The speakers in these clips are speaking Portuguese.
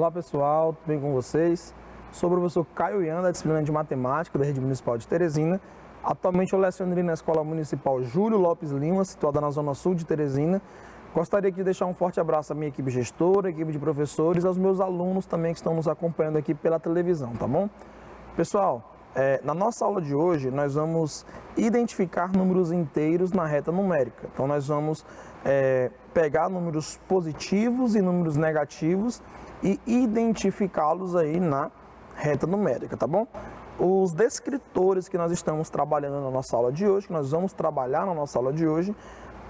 Olá pessoal, tudo bem com vocês? Sou o professor Caio Ian, da disciplina de Matemática da Rede Municipal de Teresina. Atualmente eu leciono na Escola Municipal Júlio Lopes Lima, situada na Zona Sul de Teresina. Gostaria aqui de deixar um forte abraço à minha equipe gestora, equipe de professores e aos meus alunos também que estão nos acompanhando aqui pela televisão, tá bom? Pessoal, na nossa aula de hoje nós vamos identificar números inteiros na reta numérica. Então nós vamos pegar números positivos e números negativos e identificá-los aí na reta numérica, tá bom? Os descritores que nós estamos trabalhando na nossa aula de hoje, que nós vamos trabalhar na nossa aula de hoje,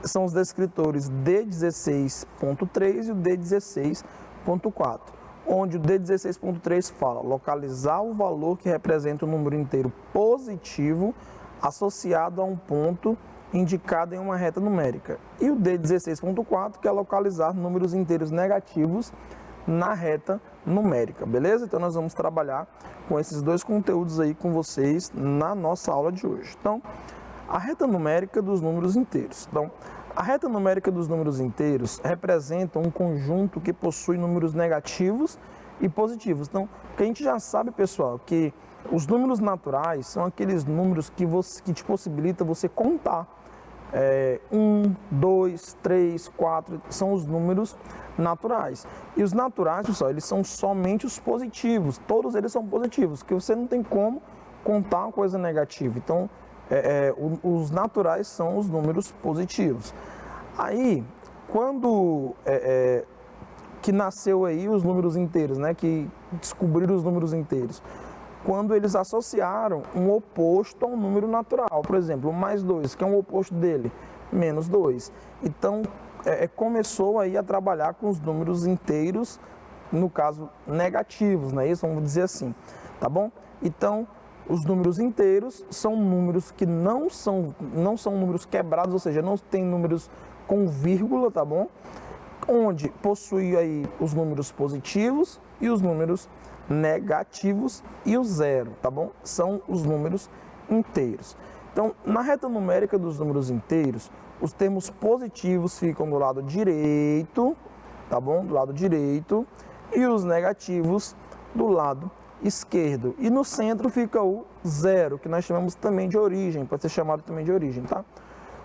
são os descritores D16.3 e o D16.4, onde o D16.3 fala localizar o valor que representa o número inteiro positivo associado a um ponto indicado em uma reta numérica. E o D16.4, que é localizar números inteiros negativos na reta numérica, beleza? Então nós vamos trabalhar com esses dois conteúdos aí com vocês na nossa aula de hoje. Então, a reta numérica dos números inteiros. Então, a reta numérica dos números inteiros representa um conjunto que possui números negativos e positivos. Então, o que a gente já sabe, pessoal, que os números naturais são aqueles números que te possibilita você contar. 1, 2, 3, 4, são os números naturais. E os naturais, pessoal, eles são somente os positivos. Todos eles são positivos, porque você não tem como contar uma coisa negativa. Então, os naturais são os números positivos. Aí, quando que nasceu aí os números inteiros, né? Que descobriram os números inteiros. Quando eles associaram um oposto a um número natural. Por exemplo, o mais 2, que é um oposto dele, menos 2. Então, começou aí a trabalhar com os números inteiros, no caso, negativos, né? Isso, vamos dizer assim, tá bom? Então, os números inteiros são números que não são números quebrados, ou seja, não tem números com vírgula, tá bom? Onde possui aí os números positivos e os números negativos e o zero, tá bom? São os números inteiros. Então, na reta numérica dos números inteiros, os termos positivos ficam do lado direito, tá bom? Do lado direito, e os negativos do lado esquerdo. E no centro fica o zero, que nós chamamos também de origem, pode ser chamado também de origem, tá?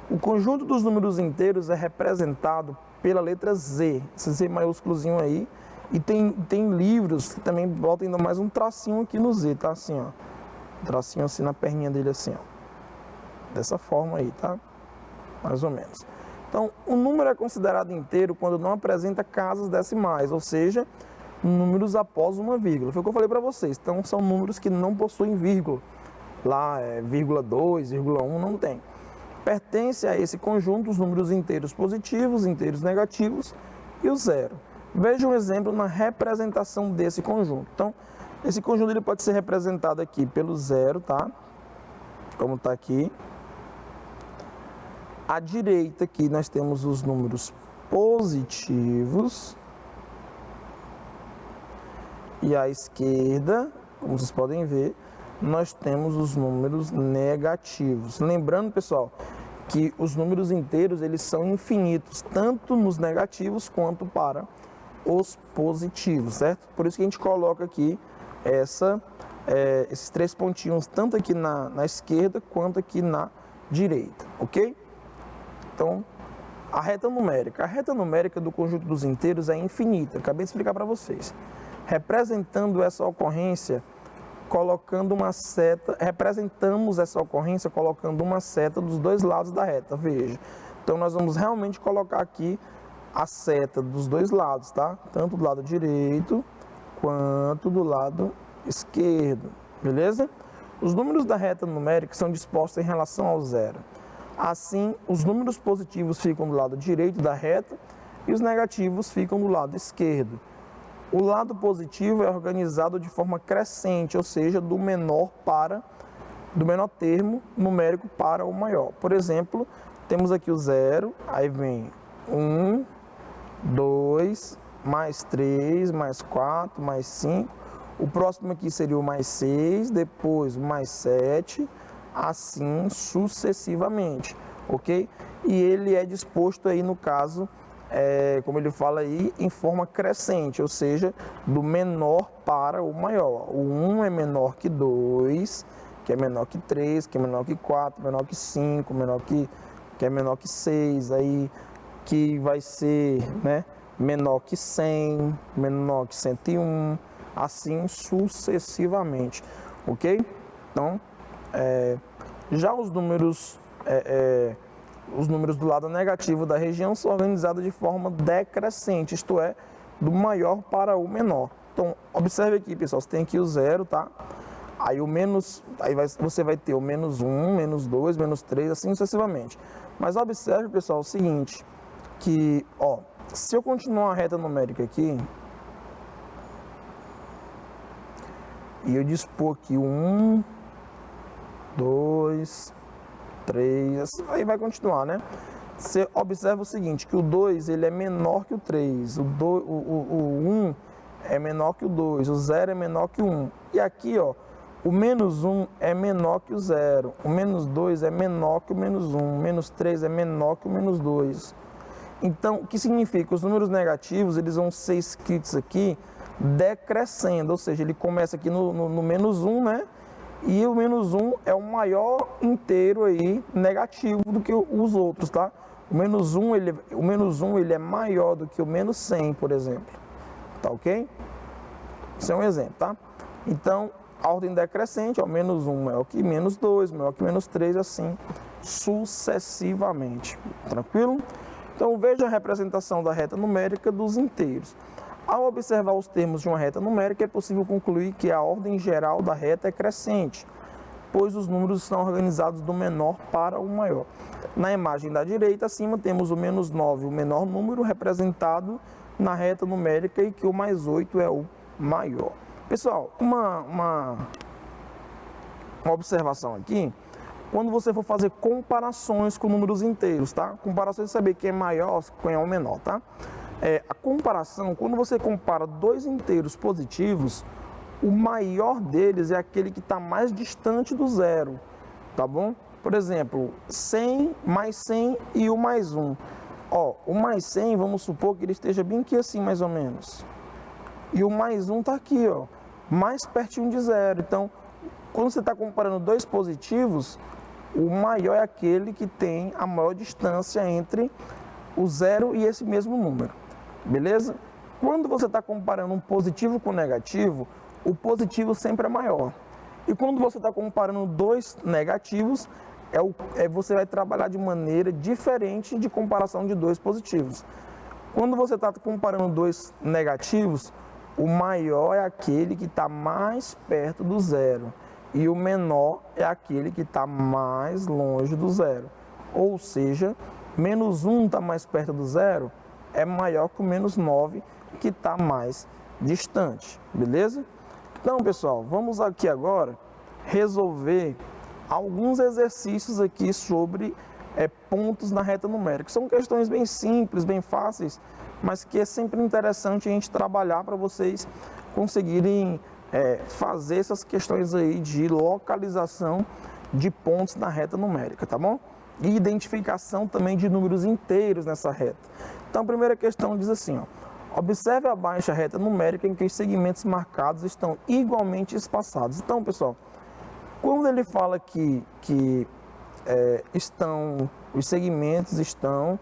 O conjunto dos números inteiros é representado pela letra Z, esse Z maiúsculozinho aí. E tem livros que também botam ainda mais um tracinho aqui no Z, tá? Assim, ó. Um tracinho assim na perninha dele, assim, ó. Dessa forma aí, tá? Mais ou menos. Então, o número é considerado inteiro quando não apresenta casas decimais, ou seja, números após uma vírgula. Foi o que eu falei para vocês. Então, são números que não possuem vírgula. Lá, vírgula 2, vírgula 1, não tem. Pertence a esse conjunto os números inteiros positivos, inteiros negativos e o zero. Veja um exemplo na representação desse conjunto. Então, esse conjunto ele pode ser representado aqui pelo zero, tá? Como está aqui. À direita aqui nós temos os números positivos. E à esquerda, como vocês podem ver, nós temos os números negativos. Lembrando, pessoal, que os números inteiros eles são infinitos, tanto nos negativos quanto os positivos, certo? Por isso que a gente coloca aqui esses três pontinhos, tanto aqui na esquerda quanto aqui na direita, ok? Então, a reta numérica do conjunto dos inteiros é infinita, acabei de explicar para vocês. Representando essa ocorrência, representamos essa ocorrência colocando uma seta dos dois lados da reta, veja. Então, nós vamos realmente colocar aqui a seta dos dois lados, tá? Tanto do lado direito quanto do lado esquerdo, beleza? Os números da reta numérica são dispostos em relação ao zero. Assim, os números positivos ficam do lado direito da reta e os negativos ficam do lado esquerdo. O lado positivo é organizado de forma crescente, ou seja, do menor termo numérico para o maior. Por exemplo, temos aqui o zero, aí vem 1, 2, mais 3, mais 4, mais 5. O próximo aqui seria o mais 6, depois o mais 7, assim sucessivamente, ok? E ele é disposto aí, no caso, como ele fala aí, em forma crescente, ou seja, do menor para o maior. O 1 é menor que 2, que é menor que 3, que é menor que 4, menor que 5, que é menor que 6, aí que vai ser, né, menor que 100, menor que 101, assim sucessivamente, ok? Então, já os números do lado negativo da região são organizados de forma decrescente, isto é, do maior para o menor. Então, observe aqui, pessoal, você tem aqui o 0, tá? Aí o menos, você vai ter o menos 1, menos 2, menos 3, assim sucessivamente. Mas observe, pessoal, o seguinte, que, ó, se eu continuar a reta numérica aqui, e eu dispor aqui o 1, 2, 3, aí vai continuar, né? Você observa o seguinte, que o 2 ele é menor que o 3, o 1 é menor que o 2, o 0 é menor que o 1. E aqui, ó, o menos 1 é menor que o 0, o menos 2 é menor que o menos 1, o menos 3 é menor que o menos 2. Então, o que significa? Os números negativos, eles vão ser escritos aqui decrescendo, ou seja, ele começa aqui no menos 1, né? E o menos 1 é o maior inteiro aí negativo do que os outros, tá? O menos 1 ele é maior do que o menos 100, por exemplo. Tá ok? Isso é um exemplo, tá? Então, a ordem decrescente, ó, menos 1 maior que menos 2, maior que menos 3, assim sucessivamente. Tranquilo? Então, veja a representação da reta numérica dos inteiros. Ao observar os termos de uma reta numérica, é possível concluir que a ordem geral da reta é crescente, pois os números estão organizados do menor para o maior. Na imagem da direita, acima, temos o menos 9, o menor número representado na reta numérica, e que o mais 8 é o maior. Pessoal, uma observação aqui. Quando você for fazer comparações com números inteiros, tá? Comparações de saber quem é maior, quem é o menor, tá? A comparação, quando você compara dois inteiros positivos, o maior deles é aquele que está mais distante do zero, tá bom? Por exemplo, 100 mais 100 e o mais 1. Ó, o mais 100, vamos supor que ele esteja bem aqui assim, mais ou menos. E o mais 1 está aqui, ó, mais pertinho de zero. Então, quando você está comparando dois positivos, o maior é aquele que tem a maior distância entre o zero e esse mesmo número, beleza? Quando você está comparando um positivo com um negativo, o positivo sempre é maior. E quando você está comparando dois negativos, você vai trabalhar de maneira diferente de comparação de dois positivos. Quando você está comparando dois negativos, o maior é aquele que está mais perto do zero. E o menor é aquele que está mais longe do zero. Ou seja, menos 1 está mais perto do zero, é maior que o menos 9, que está mais distante. Beleza? Então, pessoal, vamos aqui agora resolver alguns exercícios aqui sobre pontos na reta numérica. São questões bem simples, bem fáceis, mas que é sempre interessante a gente trabalhar para vocês conseguirem fazer essas questões aí de localização de pontos na reta numérica, tá bom? E identificação também de números inteiros nessa reta. Então, a primeira questão diz assim, ó: observe abaixo a reta numérica em que os segmentos marcados estão igualmente espaçados. Então, pessoal, quando ele fala que os segmentos estão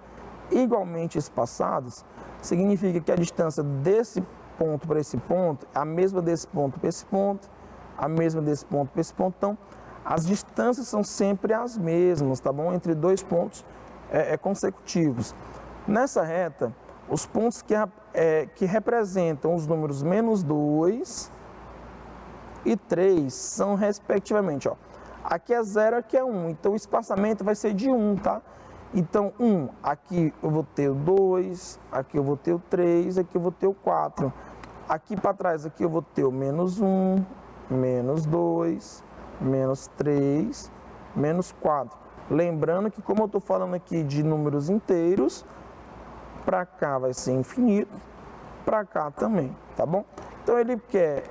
igualmente espaçados, significa que a distância desse ponto para esse ponto é a mesma desse ponto para esse ponto, a mesma desse ponto para esse ponto. Então, as distâncias são sempre as mesmas, tá bom? Entre dois pontos consecutivos. Nessa reta, os pontos que representam os números menos 2 e 3 são respectivamente, ó, aqui é 0, aqui é 1, então o espaçamento vai ser de 1, tá? Então, 1, aqui eu vou ter o 2, aqui eu vou ter o 3, aqui eu vou ter o 4. Aqui para trás, aqui eu vou ter o menos 1, menos 2, menos 3, menos 4. Lembrando que, como eu estou falando aqui de números inteiros, para cá vai ser infinito, para cá também, tá bom? Então, ele quer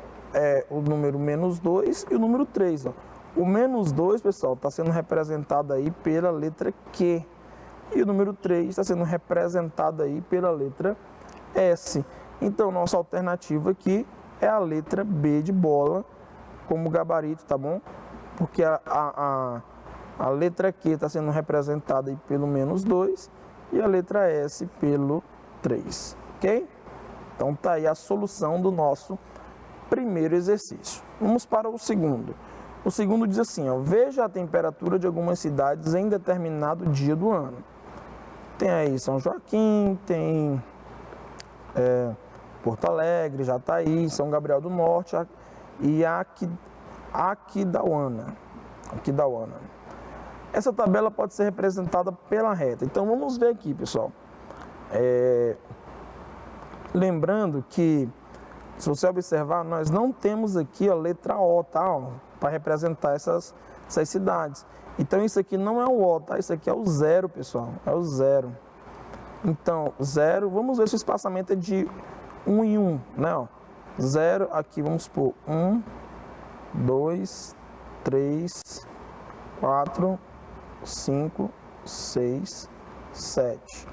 o número menos 2 e o número 3, ó. O menos 2, pessoal, está sendo representado aí pela letra Q. e o número 3 está sendo representado aí pela letra S. Então, nossa alternativa aqui é a letra B de bola, como gabarito, tá bom? Porque a letra Q está sendo representada aí pelo menos 2 e a letra S pelo 3, ok? Então, tá aí a solução do nosso primeiro exercício. Vamos para o segundo. O segundo diz assim, ó, veja a temperatura de algumas cidades em determinado dia do ano. Tem aí São Joaquim, tem Porto Alegre, Jataí, São Gabriel do Norte e Aquidauana. Essa tabela pode ser representada pela reta. Então, vamos ver aqui, pessoal. Lembrando que, se você observar, nós não temos aqui a letra O, tá? Para representar essas cidades. Então, isso aqui não é o O, tá? Isso aqui é o 0, pessoal. É o 0. Então, 0, vamos ver se o espaçamento é de 1 em 1, né? 0, aqui vamos pôr 1, 2, 3, 4, 5, 6, 7.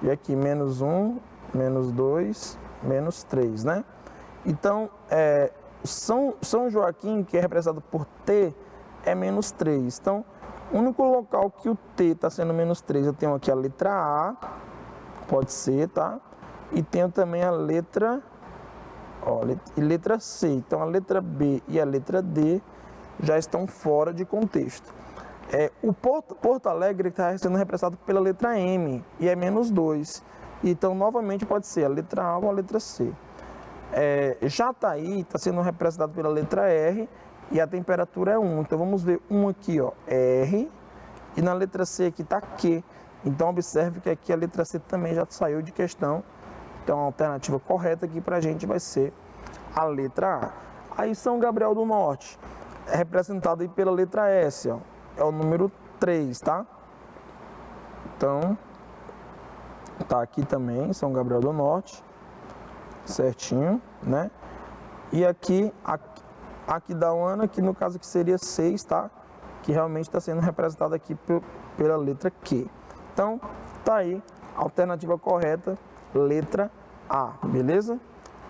E aqui menos 1, menos 2, menos 3, né? Então, São Joaquim, que é representado por T, é menos 3. Então, o único local que o T está sendo menos 3, eu tenho aqui a letra A, pode ser, tá? E tenho também a letra, letra C. Então, a letra B e a letra D já estão fora de contexto. O Porto Alegre está sendo representado pela letra M e é menos 2. Então, novamente, pode ser a letra A ou a letra C. Jataí está sendo representado pela letra R e a temperatura é 1. Então, vamos ver 1 aqui, ó, R, e na letra C aqui está Q. Então, observe que aqui a letra C também já saiu de questão. Então, a alternativa correta aqui para a gente vai ser a letra A. Aí, São Gabriel do Norte é representado aí pela letra S, ó, é o número 3, tá? Então, tá aqui também, São Gabriel do Norte, certinho, né? E aqui Aquidauana, que no caso aqui seria 6, tá? Que realmente está sendo representado aqui pela letra Q. Então, tá aí, alternativa correta, letra A, beleza?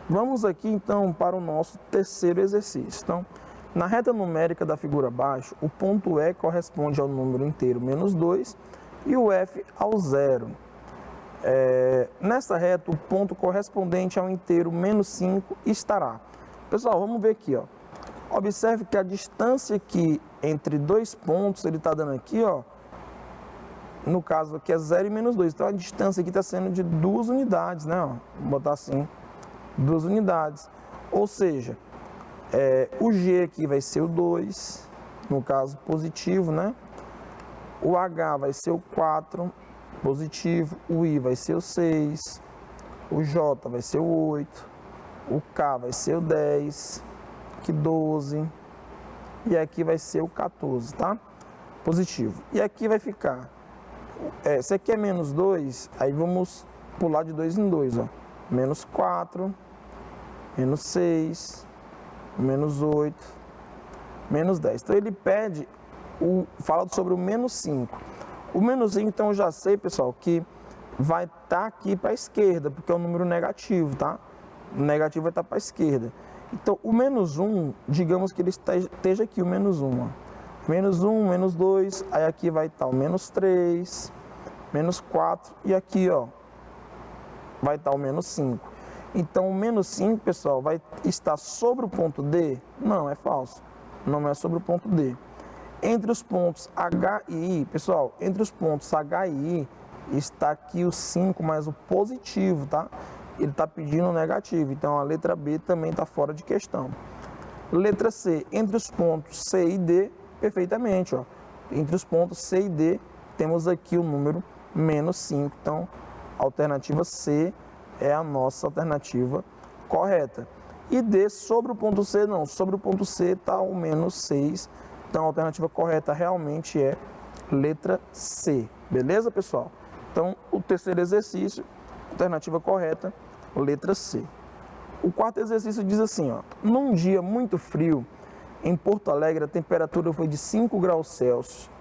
Vamos aqui, então, para o nosso terceiro exercício. Então, na reta numérica da figura abaixo, o ponto E corresponde ao número inteiro menos 2 e o F ao 0. Nessa reta, o ponto correspondente ao inteiro menos 5 estará. Pessoal, vamos ver aqui, ó. Observe que a distância aqui entre dois pontos, ele está dando aqui, ó. No caso aqui é 0 e menos 2. Então, a distância aqui está sendo de 2 unidades, né? Ó, vou botar assim, 2 unidades. Ou seja, o G aqui vai ser o 2, no caso positivo, né? O H vai ser o 4, positivo. O I vai ser o 6. O J vai ser o 8. O K vai ser o 10. Aqui 12. E aqui vai ser o 14, tá? Positivo. E aqui vai ficar... se aqui é menos 2, aí vamos pular de 2 em 2, ó. Menos 4, menos 6, menos 8, menos 10. Então, ele pede, fala sobre o menos 5. O menos 5, então, eu já sei, pessoal, que vai estar aqui para a esquerda, porque é um número negativo, tá? O negativo vai estar para a esquerda. Então, o menos 1, digamos que ele esteja aqui, o menos 1, ó. Menos 1, menos 2, aí aqui vai estar o menos 3, menos 4, e aqui, ó, vai estar o menos 5. Então, o menos 5, pessoal, vai estar sobre o ponto D? Não, é falso. Não é sobre o ponto D. Entre os pontos H e I, pessoal, entre os pontos H e I, está aqui o 5 mais o positivo, tá? Ele está pedindo o negativo, então a letra B também está fora de questão. Letra C, entre os pontos C e D, perfeitamente, ó. Entre os pontos C e D, temos aqui o número menos 5. Então, a alternativa C é a nossa alternativa correta. E D sobre o ponto C, não. Sobre o ponto C está o menos 6. Então, a alternativa correta realmente é letra C. Beleza, pessoal? Então, o terceiro exercício, alternativa correta, letra C. O quarto exercício diz assim, ó. Num dia muito frio, em Porto Alegre, a temperatura foi de 5 graus Celsius.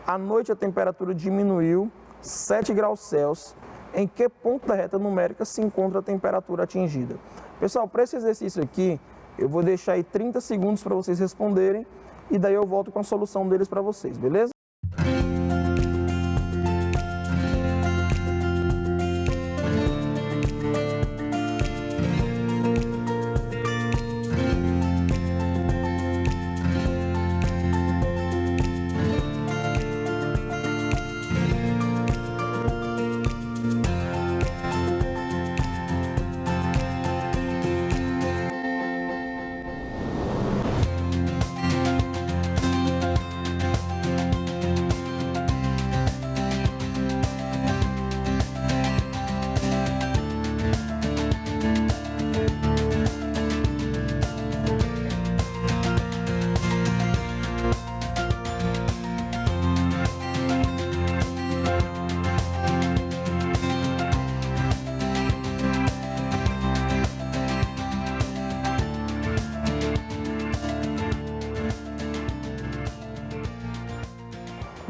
À noite, a temperatura diminuiu 7 graus Celsius, em que ponto da reta numérica se encontra a temperatura atingida? Pessoal, para esse exercício aqui, eu vou deixar aí 30 segundos para vocês responderem e daí eu volto com a solução deles para vocês, beleza?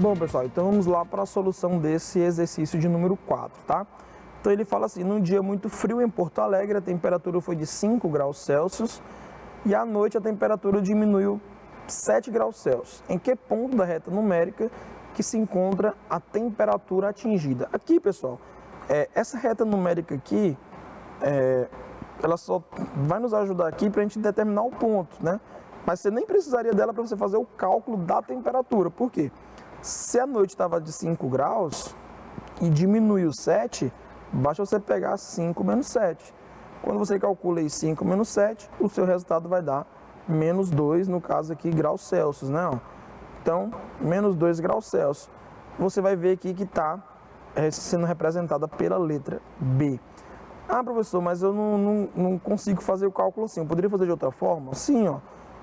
Bom, pessoal, então vamos lá para a solução desse exercício de número 4, tá? Então ele fala assim, num dia muito frio em Porto Alegre, a temperatura foi de 5 graus Celsius e à noite a temperatura diminuiu 7 graus Celsius. Em que ponto da reta numérica que se encontra a temperatura atingida? Aqui, pessoal, essa reta numérica aqui, ela só vai nos ajudar aqui para a gente determinar o ponto, né? Mas você nem precisaria dela para você fazer o cálculo da temperatura. Por quê? Se a noite estava de 5 graus e diminuiu 7, basta você pegar 5 menos 7. Quando você calcula aí 5 menos 7, o seu resultado vai dar menos 2, no caso aqui, graus Celsius, né? Então, menos 2 graus Celsius. Você vai ver aqui que está sendo representada pela letra B. Ah, professor, mas eu não consigo fazer o cálculo assim. Eu poderia fazer de outra forma? Sim, ó.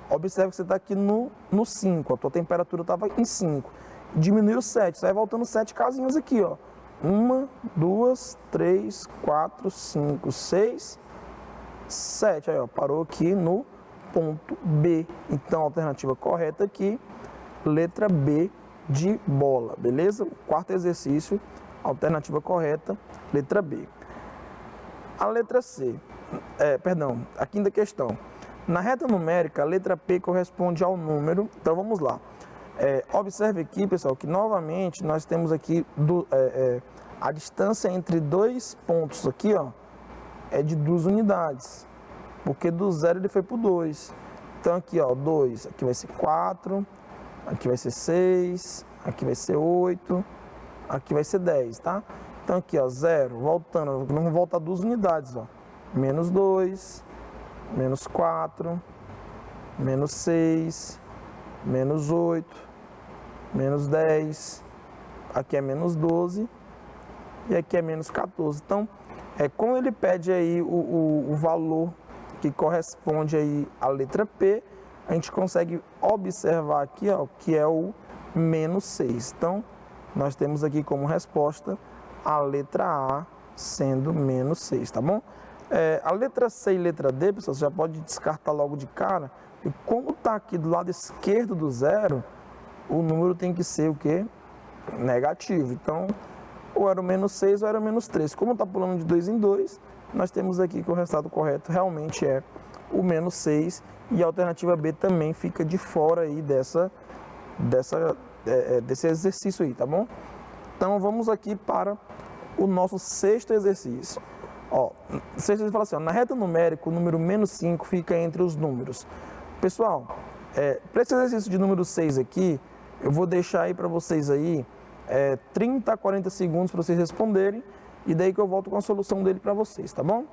Observe que você está aqui no 5, a tua temperatura estava em 5. Diminuiu 7, você vai voltando 7 casinhas aqui, ó. 1, 2, 3, 4, 5, 6, 7. Aí, ó, parou aqui no ponto B. Então, a alternativa correta aqui, letra B de bola, beleza? Quarto exercício, alternativa correta, letra B. A letra C, a quinta questão. Na reta numérica, a letra P corresponde ao número, então vamos lá. Observe aqui, pessoal, que novamente nós temos aqui a distância entre dois pontos aqui, ó, é de 2 unidades, porque do 0 ele foi para o 2. Então aqui, ó, 2, aqui vai ser 4, aqui vai ser 6, aqui vai ser 8, aqui vai ser 10, tá? Então aqui, ó, 0, voltando, vamos voltar 2 unidades, ó, menos 2, menos 4, menos 6, menos 8, menos 10, aqui é menos 12 e aqui é menos 14. Então, como ele pede aí o valor que corresponde aí à letra P, a gente consegue observar aqui, ó, que é o menos 6. Então, nós temos aqui como resposta a letra A sendo menos 6, tá bom? A letra C e letra D, pessoal, você já pode descartar logo de cara. E como está aqui do lado esquerdo do 0, o número tem que ser o quê? Negativo. Então, ou era o menos 6 ou era o menos 3. Como está pulando de 2 em 2, nós temos aqui que o resultado correto realmente é o menos 6. E a alternativa B também fica de fora aí desse exercício aí, tá bom? Então, vamos aqui para o nosso sexto exercício. Ó, o sexto exercício fala assim, ó, na reta numérica, o número menos 5 fica entre os números. Pessoal, para esse exercício de número 6 aqui, eu vou deixar aí para vocês aí 30 a 40 segundos para vocês responderem e daí que eu volto com a solução dele para vocês, tá bom?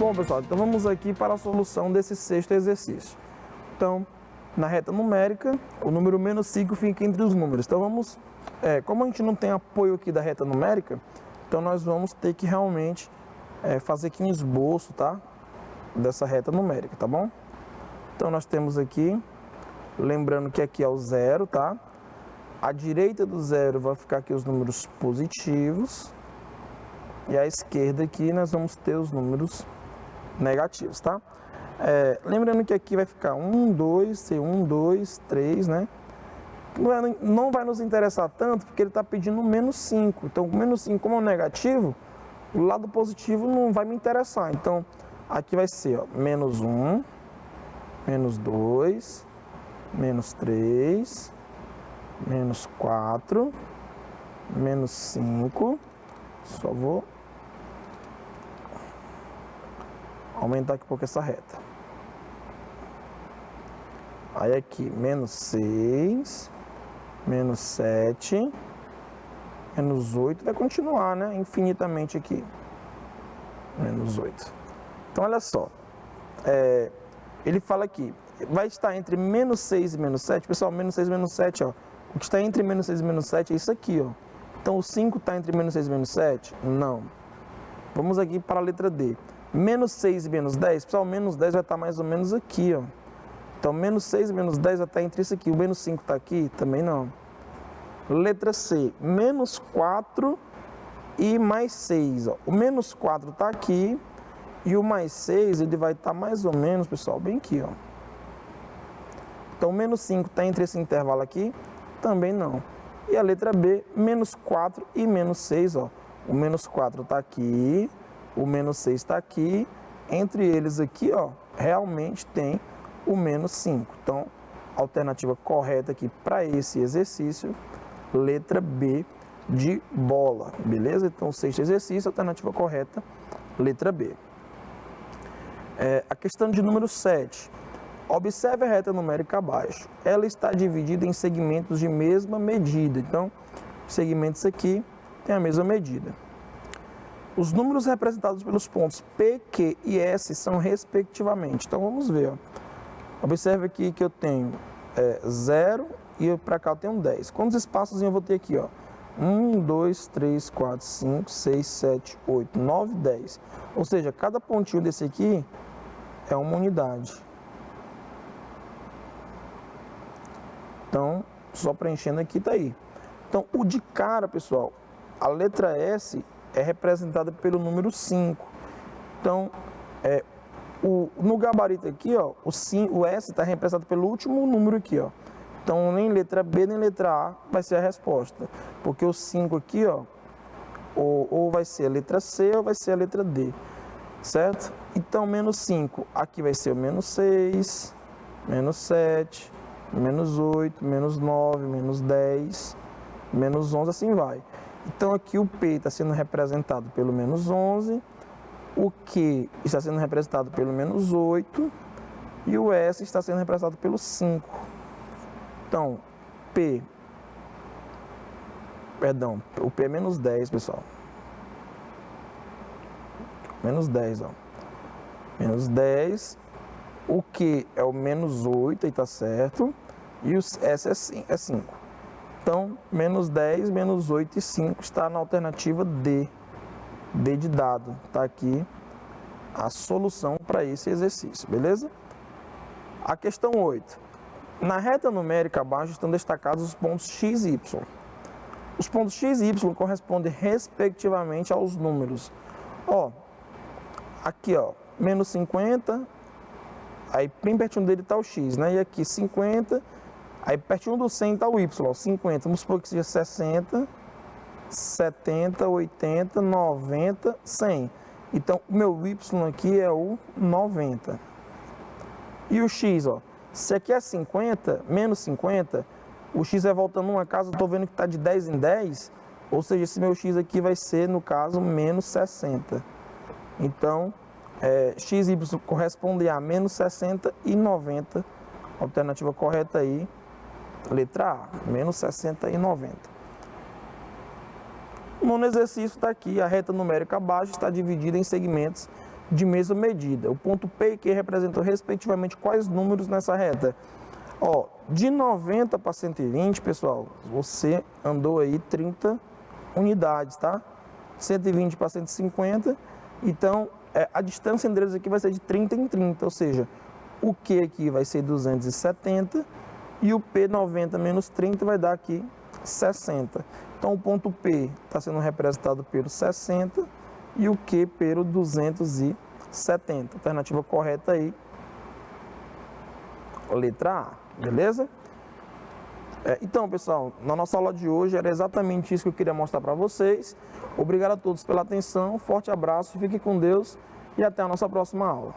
Bom, pessoal, então vamos aqui para a solução desse sexto exercício. Então, na reta numérica, o número menos 5 fica entre os números. Então vamos, como a gente não tem apoio aqui da reta numérica, então nós vamos ter que realmente fazer aqui um esboço, tá? Dessa reta numérica, tá bom? Então nós temos aqui, lembrando que aqui é o zero, tá? À direita do zero vai ficar aqui os números positivos. E à esquerda aqui nós vamos ter os números negativos, tá? Lembrando que aqui vai ficar 1, 2, 1, 2, 3, né? Não vai nos interessar tanto porque ele está pedindo menos 5. Então, o menos 5, como é um negativo, o lado positivo não vai me interessar. Então, aqui vai ser ó, menos 1, menos 2, menos 3, menos 4, menos 5. Só vou aumentar aqui um pouco essa reta. Aí aqui, menos 6, menos 7, menos 8, vai continuar, né? Infinitamente aqui. Menos 8. Então, olha só. Ele fala aqui, vai estar entre menos 6 e menos 7. Pessoal, menos 6 e menos 7, ó. O que está entre menos 6 e menos 7 é isso aqui, ó. Então, o 5 está entre menos 6 e menos 7? Não. Vamos aqui para a letra D. Menos 6 e menos 10, pessoal, menos 10 vai estar mais ou menos aqui, ó. Então, menos 6 e menos 10 vai estar entre isso aqui. O menos 5 está aqui? Também não. Letra C, menos 4 e mais 6, ó. O menos 4 está aqui e o mais 6, ele vai estar mais ou menos, pessoal, bem aqui, ó. Então, o menos 5 está entre esse intervalo aqui? Também não. E a letra B, menos 4 e menos 6, ó. O menos 4 está aqui, o menos 6 está aqui. Entre eles aqui, ó, realmente tem o menos 5. Então, a alternativa correta aqui para esse exercício, letra B de bola, beleza? Então, o sexto exercício, alternativa correta, letra B. A questão de número 7. Observe a reta numérica abaixo. Ela está dividida em segmentos de mesma medida. Então, os segmentos aqui têm a mesma medida. Os números representados pelos pontos P, Q e S são respectivamente. Então, vamos ver. Ó. Observe aqui que eu tenho 0 e para cá eu tenho 10. Quantos espaços eu vou ter aqui? Ó? 1, 2, 3, 4, 5, 6, 7, 8, 9, 10. Ou seja, cada pontinho desse aqui é uma unidade. Então, só preenchendo aqui, tá aí. Então, o de cara, pessoal, a letra S é representada pelo número 5. Então, no gabarito aqui, ó, o S está representado pelo último número aqui, ó. Então, nem letra B, nem letra A vai ser a resposta. Porque o 5 aqui, ó, ou vai ser a letra C ou vai ser a letra D. Certo? Então, menos 5, aqui vai ser o menos 6, menos 7, menos 8, menos 9, menos 10, menos 11, assim vai. Então, aqui o P está sendo representado pelo menos 11, o Q está sendo representado pelo menos 8 e o S está sendo representado pelo 5. Então, o P é menos 10, pessoal. Menos 10, ó. Menos 10. O Q é o menos 8, aí tá certo. E o S é 5. Então, menos 10, menos 8 e 5 está na alternativa D. D de dado. Tá aqui a solução para esse exercício, beleza? A questão 8. Na reta numérica abaixo estão destacados os pontos X e Y. Os pontos X e Y correspondem respectivamente aos números. Ó, aqui, ó, menos 50, aí bem pertinho dele está o X, né? E aqui 50, aí pertinho do 100 está o Y, ó, 50, vamos supor que seja 60, 70, 80, 90, 100. Então, o meu Y aqui é o 90. E o X, ó, se aqui é 50, menos 50, o X vai voltando uma casa, estou vendo que está de 10 em 10, ou seja, esse meu X aqui vai ser, no caso, menos 60. Então, X e Y correspondem a menos 60 e 90. Alternativa correta aí, letra A, menos 60 e 90. O nono exercício está aqui, a reta numérica abaixo está dividida em segmentos de mesma medida. O ponto P e Q representam respectivamente quais números nessa reta? Ó, de 90 para 120, pessoal, você andou aí 30 unidades, tá? 120 para 150, então a distância entre eles aqui vai ser de 30 em 30, ou seja, o Q aqui vai ser 270 e o P 90 menos 30 vai dar aqui 60. Então o ponto P está sendo representado pelo 60 e o Q pelo 270. Alternativa correta aí, letra A, beleza? Então, pessoal, na nossa aula de hoje era exatamente isso que eu queria mostrar para vocês. Obrigado a todos pela atenção, forte abraço, fique com Deus e até a nossa próxima aula.